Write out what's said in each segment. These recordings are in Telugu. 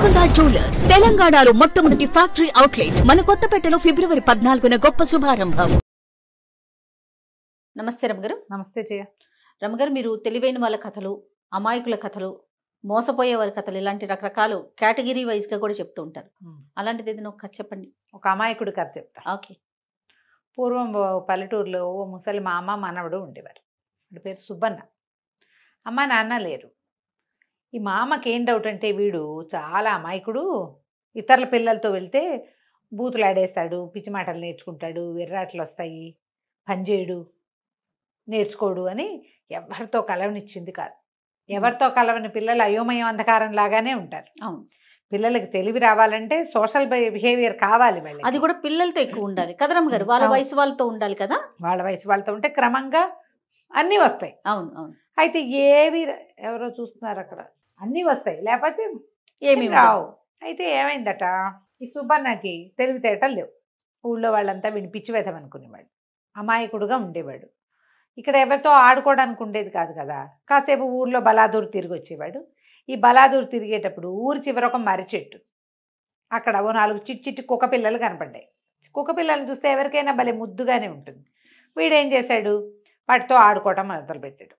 గోల్కొండ జ్యువెలర్స్ తెలంగాణలో మొట్టమొదటి ఫ్యాక్టరీ అవుట్లెట్ మన కొత్తపేటలో ఫిబ్రవరి 14న గొప్ప శుభారంభం. నమస్తే రమగారు. నమస్తే జయ. రమగారు, మీరు తెలివైన వాళ్ళ కథలు, అమాయకుల కథలు, మోసపోయే వారి కథలు, ఇలాంటి రకరకాలు కేటగిరీ వైజ్ గా కూడా చెప్తూ ఉంటారు. అలాంటిది ఏదైనా ఒక కథ చెప్పండి. ఒక అమాయకుడి కథ చెప్తా. ఓకే. పూర్వం పల్లెటూరులో ఓ ముసలి మామ మనవడు ఉండేవారు. వాడి పేరు సుబ్బన్న. అమ్మ నాన్న లేరు. ఈ మామకి ఏం డౌట్ అంటే వీడు చాలా అమాయకుడు, ఇతరుల పిల్లలతో వెళ్తే బూతులు ఆడేస్తాడు, పిచ్చి మాటలు నేర్చుకుంటాడు, విర్రాట్లు వస్తాయి, పనిచేయడు, నేర్చుకోడు అని ఎవరితో కలవనిచ్చింది కాదు. ఎవరితో కలవని పిల్లలు అయోమయం అంధకారం లాగానే ఉంటారు. అవును. పిల్లలకి తెలివి రావాలంటే సోషల్ బిహేవియర్ కావాలి. అది కూడా పిల్లలతో ఎక్కువ ఉండాలి కదా రమగారు, వాళ్ళ వయసు వాళ్ళతో ఉండాలి కదా. వాళ్ళ వయసు వాళ్ళతో ఉంటే క్రమంగా అన్నీ వస్తాయి. అవును అవును. అయితే ఏవి ఎవరో చూస్తున్నారు అక్కడ, అన్నీ వస్తాయి, లేకపోతే ఏమి రావు. అయితే ఏమైందట, ఈ సుబ్బన్నకి తెలివితేటలు లేవు. ఊళ్ళో వాళ్ళంతా వినిపించి వెతమనుకునేవాడు, అమాయకుడుగా ఉండేవాడు. ఇక్కడ ఎవరితో ఆడుకోవడానికి ఉండేది కాదు కదా. కాసేపు ఊర్లో బలాదూరు తిరిగి వచ్చేవాడు. ఈ బలాదూరు తిరిగేటప్పుడు ఊరి చివర ఒక మర్రి చెట్టు, అక్కడ ఓ 4 చిట్టి కుక్క పిల్లలు కనపడ్డాయి. కుక్క పిల్లల్ని చూస్తే ఎవరికైనా భలే ముద్దుగానే ఉంటుంది. వీడేం చేశాడు, వాటితో ఆడుకోవటం మొదలుపెట్టాడు.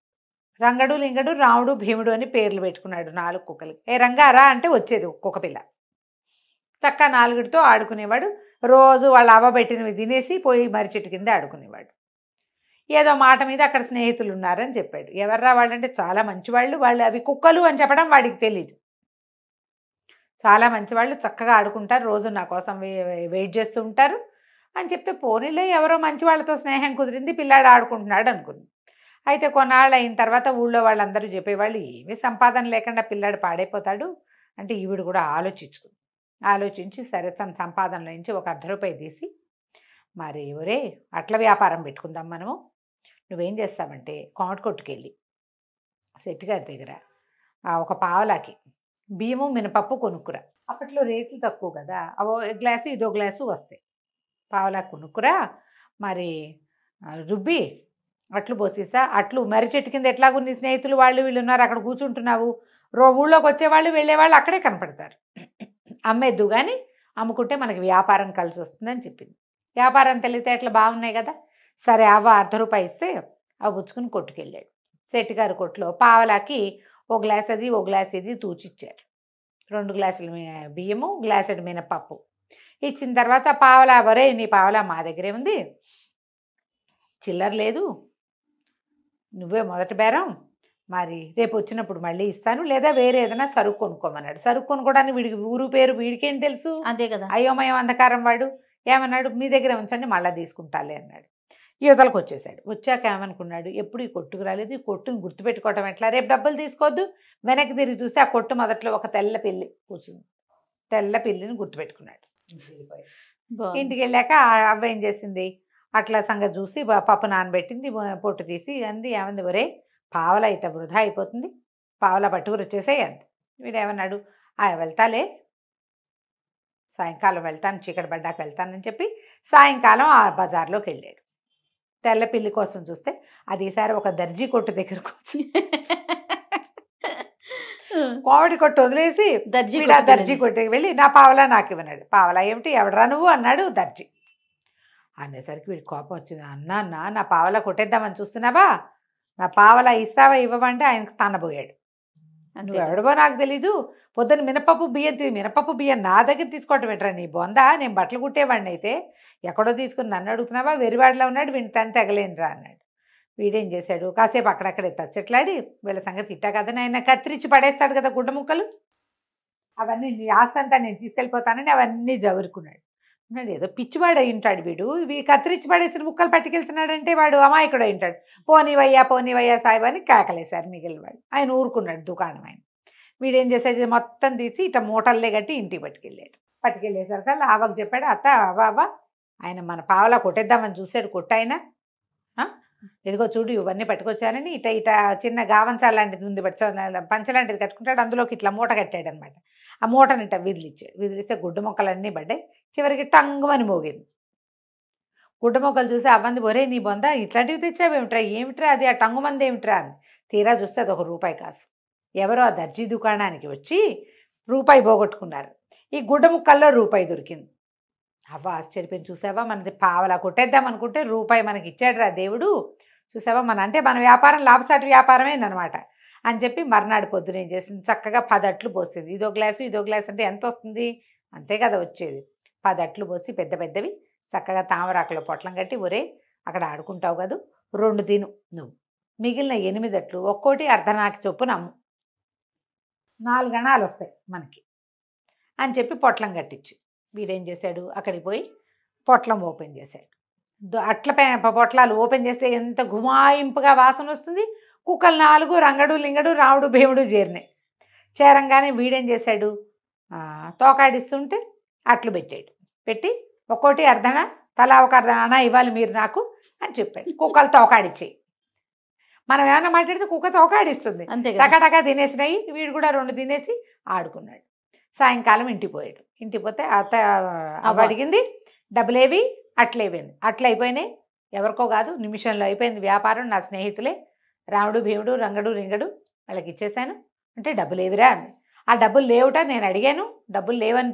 రంగడు, లింగడు, రాముడు, భీముడు అని పేర్లు పెట్టుకున్నాడు 4 కుక్కలకి. ఏ రంగారా అంటే వచ్చేది కుక్క పిల్ల. చక్కా 4తో ఆడుకునేవాడు. రోజు వాళ్ళ అవ్వబెట్టినవి తినేసి పోయి మర్రి చెట్టు కింద ఆడుకునేవాడు. ఏదో మాట మీద అక్కడ స్నేహితులు ఉన్నారని చెప్పాడు. ఎవర్రా వాళ్ళంటే చాలా మంచివాళ్ళు, వాళ్ళు అవి కుక్కలు అని చెప్పడం వాడికి తెలియదు. చాలా మంచివాళ్ళు, చక్కగా ఆడుకుంటారు, రోజు నా కోసం వెయిట్ చేస్తూ ఉంటారు అని చెప్తే, పోనీలే ఎవరో మంచి వాళ్ళతో స్నేహం కుదిరింది, పిల్లాడు ఆడుకుంటున్నాడు అనుకుంది. అయితే కొన్నాళ్ళు అయిన తర్వాత ఊళ్ళో వాళ్ళందరూ చెప్పేవాళ్ళు, ఏమీ సంపాదన లేకుండా పిల్లాడు పాడైపోతాడు అంటే ఈవిడ కూడా ఆలోచించి సరే తన సంపాదనలో నుంచి ఒక 1/2 రూపాయి తీసి, మరి ఒరే అట్ల వ్యాపారం పెట్టుకుందాం మనము, నువ్వేం చేస్తావంటే కోమటి కొట్టుకెళ్ళి శెట్టి గారి దగ్గర ఒక పావలాకి బియ్యము మినపప్పు కొనుక్కురా. అప్పట్లో రేట్లు తక్కువ కదా, అవో గ్లాసు ఇదో గ్లాసు వస్తాయి. పావలా కొనుక్కురా, మరి రుబ్బి అట్లు పోసిస్తా. అట్లు మర్రి చెట్టు కింద ఎట్లాగూ నీ స్నేహితులు వాళ్ళు వీళ్ళు ఉన్నారు, అక్కడ కూర్చుంటున్నావు, ఊళ్ళోకి వచ్చేవాళ్ళు వెళ్ళేవాళ్ళు అక్కడే కనపడతారు, అమ్మేద్దు కానీ అమ్ముకుంటే మనకి వ్యాపారం కలిసి వస్తుందని చెప్పింది. వ్యాపారం తెలివితేటలు బాగున్నాయి కదా, సరే అవ్వ 1/2 రూపాయి ఇస్తే అవి పుచ్చుకుని కొట్టుకెళ్ళాడు. శెట్టిగారి కొట్లో పావలాకి ఓ గ్లాస్ అది ఓ గ్లాస్ ఇది తూచిచ్చారు. 2 గ్లాసులు బియ్యము, గ్లాసుడు మినపప్పు ఇచ్చిన తర్వాత, పావలా వరే నీ పావలా మా దగ్గరే ఉంది, చిల్లర లేదు, నువ్వే మొదటి బేరం, మరి రేపు వచ్చినప్పుడు మళ్ళీ ఇస్తాను, లేదా వేరే ఏదైనా సరుకు కొనుక్కోమన్నాడు. సరుకు కొనుక్కోవడానికి వీడికి ఊరు పేరు వీడికేం తెలుసు, అంతే కదా, అయోమయం అంధకారం. వాడు ఏమన్నాడు, మీ దగ్గర ఉంచండి మళ్ళీ తీసుకుంటాలే అన్నాడు. యువతలకు వచ్చేసాడు. వచ్చాక ఏమనుకున్నాడు, ఎప్పుడు ఈ కొట్టుకు రాలేదు, ఈ కొట్టుని గుర్తుపెట్టుకోవటం ఎట్లా, రేపు డబ్బులు తీసుకోవద్దు. వెనక్కి తిరిగి చూస్తే ఆ కొట్టు మొదట్లో ఒక తెల్ల పిల్లి కూర్చుంది. తెల్ల పిల్లిని గుర్తుపెట్టుకున్నాడు. ఇంటికి వెళ్ళాక అవ్వ ఏం చేసింది, అట్లా సంగతి చూసి పప్పు నానబెట్టింది, పొట్టు తీసి అంది, ఏమంది ఒరే పావలా ఇట వృధా అయిపోతుంది, పావలా పట్టుకుని వచ్చేసేయి అంది. వీడేమన్నాడు, వెళ్తాలే, సాయంకాలం వెళ్తాను, చీకటి పడ్డాక వెళ్తానని చెప్పి సాయంకాలం ఆ బజార్లోకి వెళ్ళాడు. తెల్ల పిల్లి కోసం చూస్తే అది ఈసారి ఒక దర్జీ కొట్టు దగ్గరకు వచ్చి కోవిడి కొట్టు వదిలేసి దర్జీ కొట్టుకి వెళ్ళి నా పావలా నాకు ఇవ్వనాడు. పావలా ఏమిటి, ఎవడరా నువ్వు అన్నాడు దర్జీ. అనేసరికి వీడి కోపం వచ్చింది. అన్నా నా పావలా కొట్టేద్దామని చూస్తున్నావా, నా పావలా ఇస్తావా ఇవ్వమంటే ఆయనకు తనబోయాడు. నువ్వు ఎవడబో నాకు తెలీదు, పొద్దున్న మినపప్పు బియ్యం నా దగ్గర తీసుకోవటం ఏంట్రా నీ బొందా, నేను బట్టలు కుట్టేవాడిని అయితే ఎక్కడో తీసుకుని నన్ను అడుగుతున్నావా, వెరివాడిలో ఉన్నాడు, వీడిని తను తెగలేనురా అన్నాడు. వీడేం చేశాడు, కాసేపు అక్కడక్కడే తచ్చట్లాడి వీళ్ళ సంగతి ఇట్టా కదని ఆయన కత్తిరించి పడేస్తాడు కదా గుడ్డ ముక్కలు, అవన్నీ నీ ఆస్తంతా నేను తీసుకెళ్ళిపోతానని అవన్నీ జవురుకున్నాడు. ఏదో పిచ్చివాడు అయి ఉంటాడు వీడు, ఇవి కత్తిరించి పడేసిన ముక్కలు పట్టుకెళ్తున్నాడంటే వాడు అమాయకుడు అయి ఉంటాడు. పోనీవయ్యా సాయిబు అని కేకలేశారు మిగిలిన వాడు. ఆయన ఊరుకున్నాడు దుకాణం ఆయన. వీడేం చేశాడు, మొత్తం తీసి ఇట్లా మూటల్లే కట్టి ఇంటికి పట్టుకెళ్ళేసరికి ఆవకు చెప్పాడు, అత్త అవ్వ ఆయన మన పావలా కొట్టేద్దామని చూశాడు, కొట్టాయన ఎదిగో చూడు ఇవన్నీ పట్టుకొచ్చానని ఇట చిన్న గావంసా లాంటిది ఉంది, పంచ లాంటిది కట్టుకుంటాడు, అందులోకి ఇట్లా మూట కట్టాడు అనమాట. ఆ మూటని ఇట్లా విదిలిస్తే గుడ్డు మొక్కలన్నీ పడ్డాయి. చివరికి టంగుమని మోగింది. గుడ్డ మొక్కలు చూసి అవ్వంది, ఒరే నీ బొంద ఇట్లాంటివి తెచ్చావేమిట్రా, ఏమిట్రా అది, ఆ టంగుమంది ఏమిట్రా అని తీరా చూస్తే అది 1 రూపాయి కాసు. ఎవరో ఆ దర్జీ దుకాణానికి వచ్చి రూపాయి పోగొట్టుకున్నారు. ఈ గుడ్డ ముక్కల్లో రూపాయి దొరికింది. అవ్వ ఆశ్చర్యపోయింది. చూసావా, మనది పావలా కొట్టేద్దాం అనుకుంటే రూపాయి మనకి ఇచ్చాడు రా దేవుడు, చూసావా మన వ్యాపారం లాభసాటి వ్యాపారమేనమాట అని చెప్పి మర్నాడు పొద్దున ఏం చేసింది, చక్కగా 10 అట్లు పోసింది. ఇదో గ్లాసు అంటే ఎంత వస్తుంది, అంతే కదా వచ్చేది. 10 అట్లు పోసి పెద్ద పెద్దవి చక్కగా తామరాకులో పొట్లం కట్టి, ఒరే అక్కడ ఆడుకుంటావు కదా 2 తిను నువ్వు, మిగిలిన 8 అట్లు ఒక్కోటి అర్ధనాకి చొప్పున అమ్ము, 4 గణాలు వస్తాయి మనకి అని చెప్పి పొట్లం కట్టించు. వీడేం చేశాడు, అక్కడికి పోయి పొట్లం ఓపెన్ చేశాడు. అట్ల పొట్లాలు ఓపెన్ చేస్తే ఎంత గుమాయింపుగా వాసన వస్తుంది. కుక్కలు 4 రంగడు లింగడు రావుడు భీముడు చేరంగానే వీడేం చేశాడు, తోకాడిస్తుంటే అట్లు పెట్టాడు. పెట్టి ఒక్కోటి అర్ధన, తలా ఒక అర్ధన ఇవ్వాలి మీరు నాకు అని చెప్పాడు. కుక్కలు తోకాడిచ్చాయి. మనం ఏమన్నా మాట్లాడితే కుక్క తోకాడిస్తుంది. అంతే టకాటకా తినేసినాయి. వీడు కూడా 2 తినేసి ఆడుకున్నాడు. సాయంకాలం ఇంటికి పోయాడు. ఇంటికి పోతే అవ్వ అడిగింది, డబ్బులేవి, అట్లయిపోయింది. అట్లయిపోయినాయి, ఎవరికో కాదు, నిమిషంలో అయిపోయింది వ్యాపారం. నా స్నేహితులే రాముడు భీముడు రంగడు రింగడు వాళ్ళకి ఇచ్చేసాను అంటే డబ్బులేవిరా అంది. ఆ డబ్బులు లేవుట నేను అడిగాను, డబ్బులు లేవని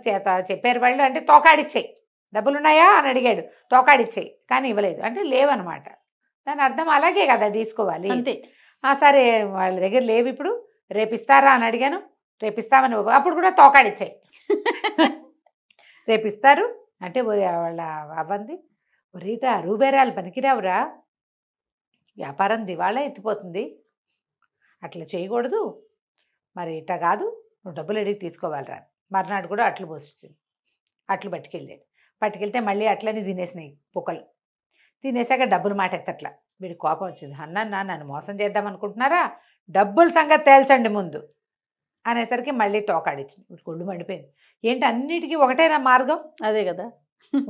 చెప్పారు వాళ్ళు. అంటే తోకాడిచ్చాయి, డబ్బులు ఉన్నాయా అని అడిగాడు, తోకాడిచ్చాయి కానీ ఇవ్వలేదు అంటే లేవన్నమాట. దాని అర్థం అలాగే కదా తీసుకోవాలి. అంతే. సరే వాళ్ళ దగ్గర లేవు, ఇప్పుడు రేపిస్తారా అని అడిగాను, రేపిస్తామని, అప్పుడు కూడా తోకాడిచ్చాయి. రేపిస్తారు అంటే వాళ్ళ అవ్వంది, రీటా రూబేరాలు పనికిరావురా, వ్యాపారం దివాళా ఎత్తిపోతుంది, అట్లా చేయకూడదు, మరి ఇట్లా కాదు, నువ్వు డబ్బులు అడిగి తీసుకోవాలిరా. మర్నాడు కూడా అట్లు పోసింది. అట్లు పట్టుకెళ్తే మళ్ళీ అట్లని తినేసినాయి కుక్కలు. తినేసాక డబ్బులు మాట ఎత్తట్లా. వీడి కోపం వచ్చింది, అన్న నన్ను మోసం చేద్దాం అనుకుంటున్నారా, డబ్బుల సంగతి తేల్చండి ముందు అనేసరికి మళ్ళీ తోకాడిచ్చింది. వీడి కొళ్ళు మండిపోయింది. ఏంటి అన్నిటికీ ఒకటేనా మార్గం, అదే కదా,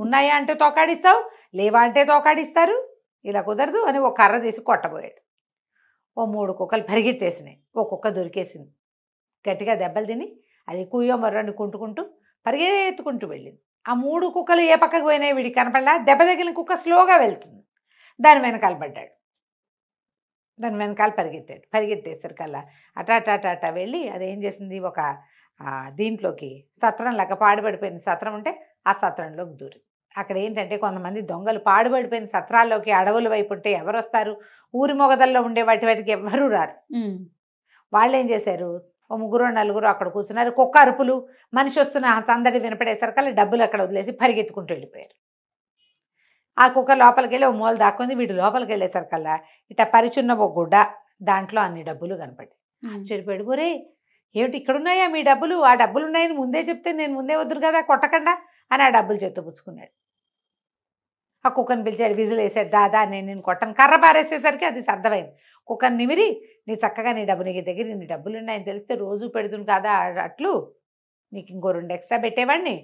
ఉన్నాయా అంటే తోకాడిస్తావు, లేవా అంటే తోకాడిస్తారు, ఇలా కుదరదు అని ఒక కర్ర తీసి కొట్టబోయాడు. ఓ 3 కుక్కలు పరిగెత్తేసినాయి. ఓ కుక్క దొరికేసింది, గట్టిగా దెబ్బలు తిని అది కుయ్యో మర్రని కుంటుకుంటూ పరిగెత్తుకుంటూ వెళ్ళింది. ఆ 3 కుక్కలు ఏ పక్కకు పోయినాయి వీడికి కనపడలా. దెబ్బ తగిలిన కుక్క స్లోగా వెళ్తుంది, దాని వెనకాల పడ్డాడు. దాని వెనకాల పరిగెత్తేసరికల్లా అటా వెళ్ళి అదేం చేసింది, ఒక దీంట్లోకి సత్రంలాగా పాడుపడిపోయిన సత్రం ఉంటే ఆ సత్రంలోకి దూరి. అక్కడ ఏంటంటే కొంతమంది దొంగలు పాడుపడిపోయిన సత్రాల్లోకి అడవుల వైపు ఉంటే ఎవరు వస్తారు, ఊరి మొగదల్లో ఉండే వాటికి ఎవ్వరూ రారు. వాళ్ళు ఏం చేశారు, ఓ 3-4 అక్కడ కూర్చున్నారు. కుక్క అరుపులు, మనిషి వస్తున్న సందడి వినపడేసరికల్లా డబ్బులు అక్కడ వదిలేసి పరిగెత్తుకుంటూ వెళ్ళిపోయారు. ఆ కుక్క లోపలికి వెళ్ళి ఓ మూల దాక్కుంది. వీడు లోపలికి వెళ్ళేసరికల్లా ఇట్లా పరిచున్న ఒక గుడ్డ, దాంట్లో అన్ని డబ్బులు కనపడ్డాయి. ఆశ్చర్యపోయాడు, ఒరే ఏమిటి ఇక్కడున్నాయా మీ డబ్బులు, ఆ డబ్బులు ఉన్నాయని ముందే చెప్తే నేను ముందే వద్దురు కదా కొట్టకుండా అని ఆ డబ్బులు చెత్తపుచ్చుకున్నాడు. ఆ కుక్కను పిలిచాడు, విజిల్ వేసాడు, దాదా నేను కొట్టను. కర్ర పారేసేసరికి అది అర్థమైంది. కుక్కను నిమిరి, నీ చక్కగా నీ దగ్గర నీ డబ్బులు ఉన్నాయని తెలిస్తే రోజు పెడుతుంది కదా అట్లు, నీకు ఇంకో 2 ఎక్స్ట్రా పెట్టేవాడిని,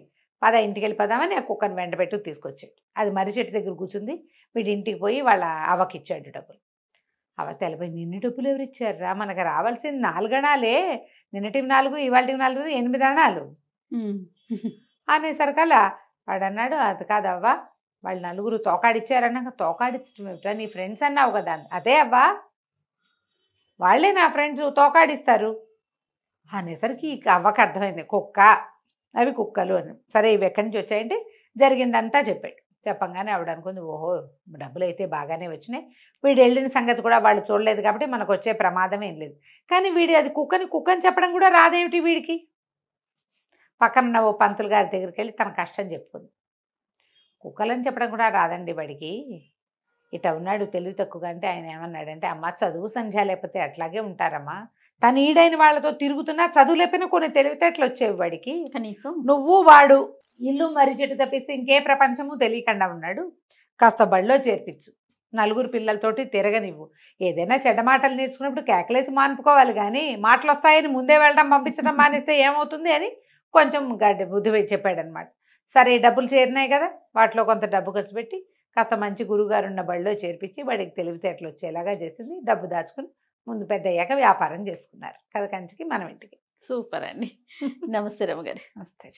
పద ఇంటికి వెళ్ళిపోదామని ఆ కుక్కను వెంటబెట్టు తీసుకొచ్చాడు. అది మర్రి చెట్టు దగ్గర కూర్చుంది. వీడి ఇంటికి పోయి వాళ్ళ అవ్వకి ఇచ్చాడు డబ్బులు. అవ్వ తెలపోయింది, నిన్ను డబ్బులు ఎవరు ఇచ్చారా, మనకు రావాల్సింది 4 అణాలే, నిన్నటివి 4 ఇవాళకి 4 8 అణాలు అనేసరికల్లా వాడు అన్నాడు, అది కాదవ్వా వాళ్ళు 4 తోకాడిచ్చారన్నాక, తోకాడిచ్చడం ఏమిట్రా, నీ ఫ్రెండ్స్ అన్నావు కదా. అదే అవ్వా వాళ్ళే నా ఫ్రెండ్స్, తోకాడిస్తారు అనేసరికి ఇక అవ్వకి అర్థమైంది, కుక్క అవి కుక్కలు అని. సరే ఇవి ఎక్కడి నుంచి వచ్చాయంటే జరిగిందంతా చెప్పాడు. చెప్పంగానే ఆవిడ అనుకుంది, ఓహో డబ్బులు అయితే బాగానే వచ్చినాయి, వీడు వెళ్ళిన సంగతి కూడా వాళ్ళు చూడలేదు కాబట్టి మనకు వచ్చే ప్రమాదం ఏం లేదు. కానీ వీడి అది కుక్కని చెప్పడం కూడా రాదేమిటి వీడికి. పక్కన ఓ పంతులు గారి దగ్గరికి వెళ్ళి తన కష్టం చెప్పుకుంది. కుక్కలని చెప్పడం కూడా రాదండి వాడికి, ఇట్లా ఉన్నాడు తెలివి తక్కువగా. అంటే ఆయన ఏమన్నాడంటే, అమ్మ చదువు సంధ్య లేకపోతే అట్లాగే ఉంటారమ్మా, తను ఈడైన వాళ్ళతో తిరుగుతున్నా చదువు లేకపోయినా కొన్ని తెలివితేటలు వచ్చేవి వాడికి, కనీసం నువ్వు వాడు ఇల్లు మర్రి చెట్టు తప్పిస్తే ఇంకే ప్రపంచము తెలియకుండా ఉన్నాడు, కాస్త బడిలో చేర్పించు, 4 పిల్లలతోటి తిరగనివ్వు, ఏదైనా చెడ్డ మాటలు నేర్చుకున్నప్పుడు కేకలేసి మానుకోవాలి కానీ మాటలు వస్తాయని ముందే వెళ్ళడం పంపించడం మానేస్తే ఏమవుతుంది అని కొంచెం బుద్ధి చెప్పాడనమాట. సరే డబ్బులు చేరినాయి కదా, వాటిలో కొంత డబ్బు ఖర్చు పెట్టి కాస్త మంచి గురువుగారు ఉన్న బడిలో చేర్పించి వాడికి తెలివితేటలు వచ్చేలాగా చేసింది. డబ్బు దాచుకుని ముందు పెద్ద అయ్యాక వ్యాపారం చేసుకున్నారు. కథ కంచికి మనం ఇంటికి. సూపర్ అండి. నమస్తే రమ్మగారు. నమస్తే.